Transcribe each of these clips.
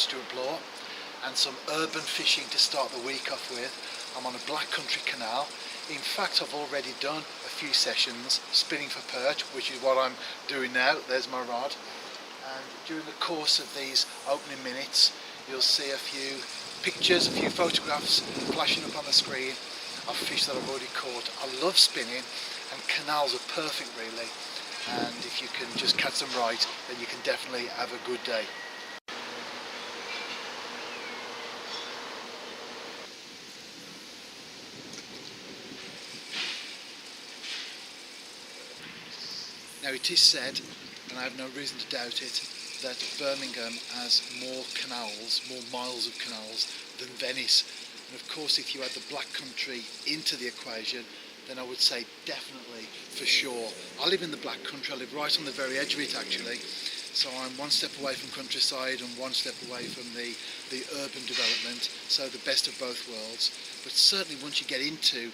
Stuart Bloor, and some urban fishing to start the week off with. I'm on a black country canal. In fact, I've already done a few sessions spinning for perch, which is what I'm doing now. There's my rod. And during the course of these opening minutes, you'll see a few pictures, a few photographs flashing up on the screen of fish that I've already caught. I love spinning, and canals are perfect really. And if you can just catch them right, then you can definitely have a good day. Now it is said, and I have no reason to doubt it, that Birmingham has more canals, more miles of canals than Venice. And of course, if you add the black country into the equation, then I would say definitely, for sure. I live in the black country, I live right on the very edge of it actually. So I'm one step away from countryside and one step away from the urban development, so the best of both worlds. But certainly once you get into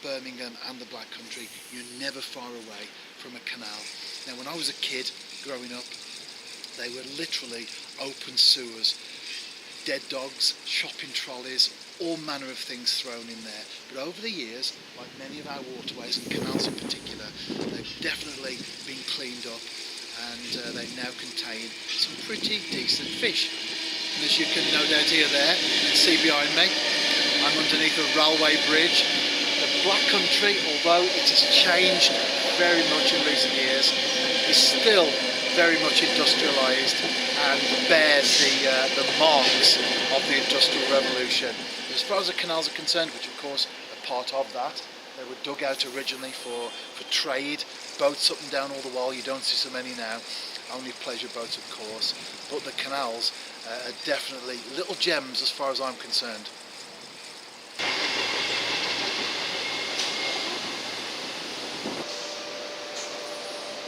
Birmingham and the black country, you're never far away from a canal. Now when I was a kid growing up, they were literally open sewers, dead dogs, shopping trolleys, all manner of things thrown in there. But over the years, like many of our waterways and canals in particular, they've definitely been cleaned up, and they now contain some pretty decent fish. And as you can no doubt hear there and see behind me, I'm underneath a railway bridge. The black country, although it has changed very much in recent years, is still very much industrialised and bears the marks of the Industrial Revolution. As far as the canals are concerned, which of course are part of that, they were dug out originally for trade, boats up and down all the while. You don't see so many now, only pleasure boats of course, but the canals are definitely little gems as far as I'm concerned.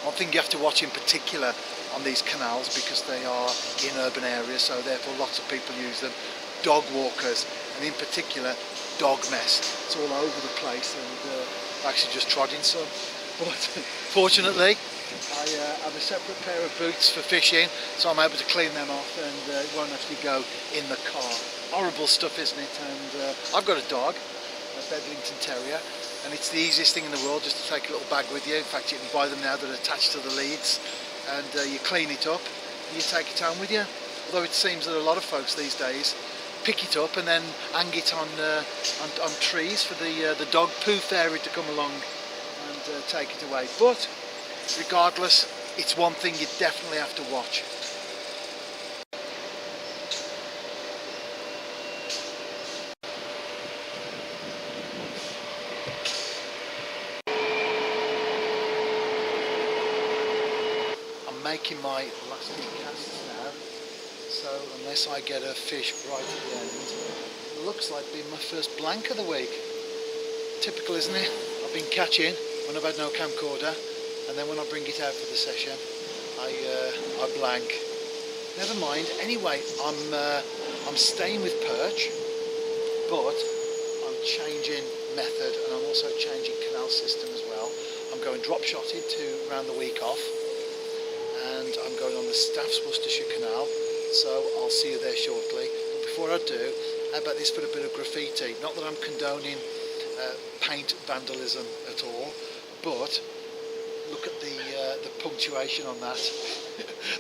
One thing you have to watch in particular on these canals, because they are in urban areas, so therefore lots of people use them, dog walkers, and in particular dog mess. It's all over the place, and I've actually just trod in some. But fortunately I have a separate pair of boots for fishing, so I'm able to clean them off, and it won't actually go in the car. Horrible stuff, isn't it? And I've got a dog, a Bedlington Terrier, and it's the easiest thing in the world just to take a little bag with you. In fact, you can buy them now that are attached to the leads, and you clean it up and you take it home with you. Although it seems that a lot of folks these days pick it up and then hang it on trees for the dog poo fairy to come along and take it away. But regardless, it's one thing you definitely have to watch. Making my last few casts now, so unless I get a fish right at the end, it looks like being my first blank of the week. Typical, isn't it? I've been catching when I've had no camcorder, and then when I bring it out for the session, I blank. Never mind. Anyway, I'm staying with perch, but I'm changing method, and I'm also changing canal system as well. I'm going drop shotted to round the week off. And I'm going on the Staff's Worcestershire Canal, so I'll see you there shortly. But before I do, how about this for a bit of graffiti? Not that I'm condoning paint vandalism at all, but look at the punctuation on that.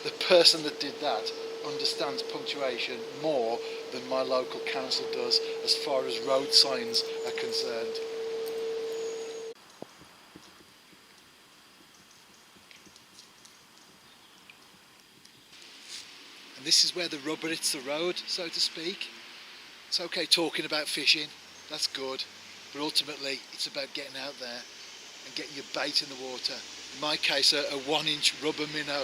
The person that did that understands punctuation more than my local council does as far as road signs are concerned. This is where the rubber hits the road, so to speak. It's okay talking about fishing, that's good, but ultimately it's about getting out there and getting your bait in the water. In my case, a 1-inch rubber minnow.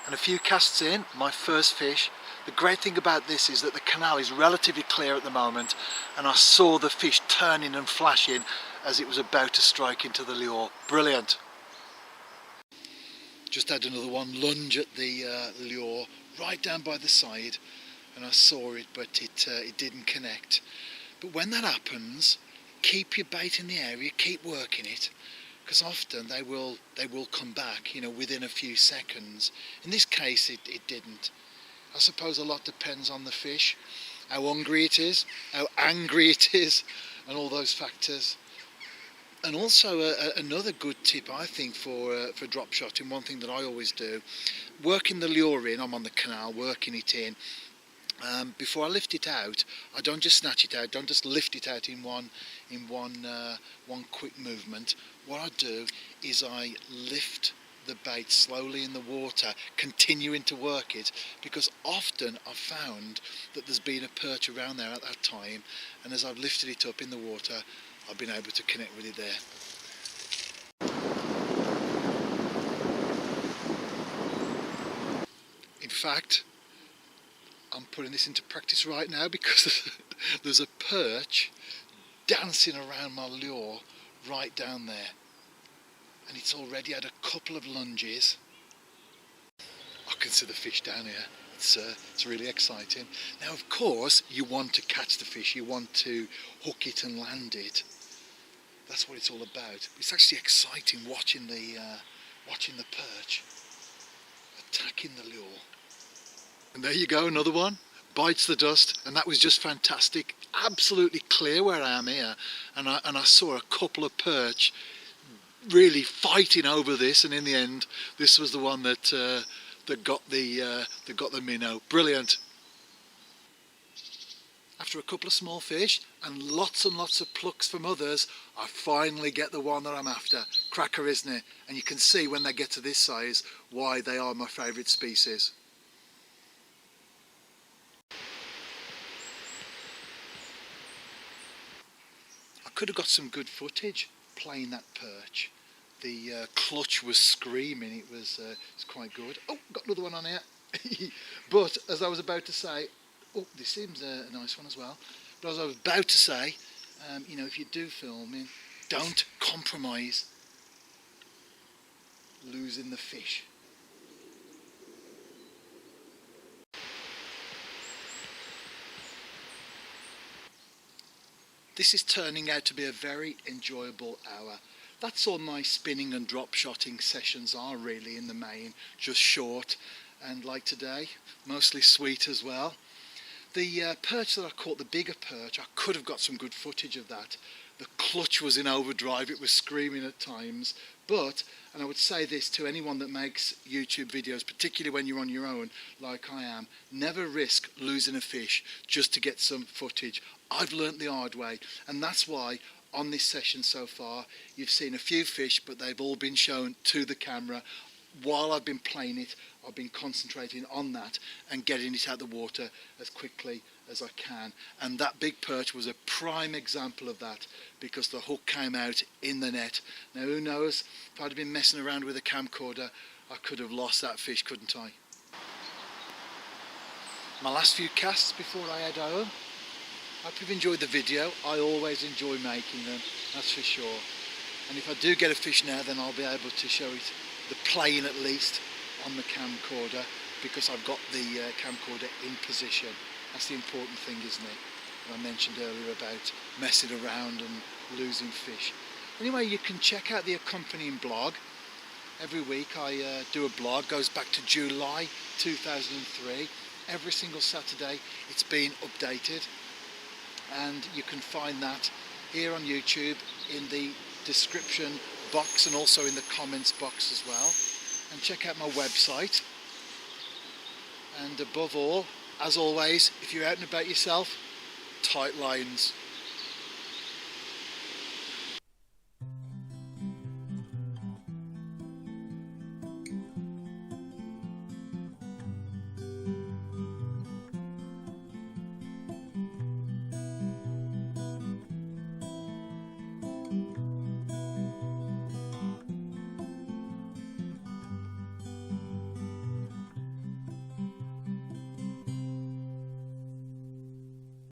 And a few casts in, my first fish. The great thing about this is that the canal is relatively clear at the moment, and I saw the fish turning and flashing as it was about to strike into the lure. Brilliant. Just had another one lunge at the lure right down by the side, and I saw it, but it didn't connect. But when that happens, keep your bait in the area, keep working it, because often they will come back, you know, within a few seconds. In this case it didn't. I suppose a lot depends on the fish, how hungry it is, how angry it is, and all those factors. And also another good tip I think for drop shotting, one thing that I always do, working the lure in. I'm on the canal working it in. Before I lift it out, I don't just snatch it out, don't just lift it out in one quick movement. What I do is I lift the bait slowly in the water, continuing to work it, because often I've found that there's been a perch around there at that time, and as I've lifted it up in the water, I've been able to connect with it there. In fact, I'm putting this into practice right now because there's a perch dancing around my lure right down there, and it's already had a couple of lunges. I can see the fish down here. It's really exciting. Now, of course, you want to catch the fish, you want to hook it and land it. That's what it's all about. It's actually exciting watching the perch attacking the lure. And there you go, another one bites the dust, and that was just fantastic. Absolutely clear where I am here, and I saw a couple of perch really fighting over this, and in the end, this was the one that got the minnow. Brilliant. After a couple of small fish and lots of plucks from others, I finally get the one that I'm after. Cracker, isn't it? And you can see when they get to this size why they are my favourite species. I could have got some good footage playing that perch. The clutch was screaming. It's quite good. Oh, got another one on here. But as I was about to say, oh, this seems a nice one as well. But as I was about to say, you know, if you do filming, don't compromise losing the fish. This is turning out to be a very enjoyable hour. That's all my spinning and drop shotting sessions are really in the main, just short, and like today, mostly sweet as well. The perch that I caught, the bigger perch, I could have got some good footage of that. The clutch was in overdrive, it was screaming at times, but, and I would say this to anyone that makes YouTube videos, particularly when you're on your own, like I am, never risk losing a fish just to get some footage. I've learnt the hard way, and that's why on this session so far, you've seen a few fish, but they've all been shown to the camera. While I've been playing it, I've been concentrating on that and getting it out of the water as quickly as I can. And that big perch was a prime example of that, because the hook came out in the net. Now who knows, if I'd have been messing around with a camcorder, I could have lost that fish, couldn't I? My last few casts before I head home. I hope you've enjoyed the video. I always enjoy making them, that's for sure. And if I do get a fish now, then I'll be able to show it, the plane at least, on the camcorder, because I've got the camcorder in position. That's the important thing, isn't it? That I mentioned earlier about messing around and losing fish. Anyway, you can check out the accompanying blog. Every week I do a blog, goes back to July 2003. Every single Saturday it's been updated. And you can find that here on YouTube in the description box and also in the comments box as well. And check out my website. And above all, as always, if you're out and about yourself, tight lines.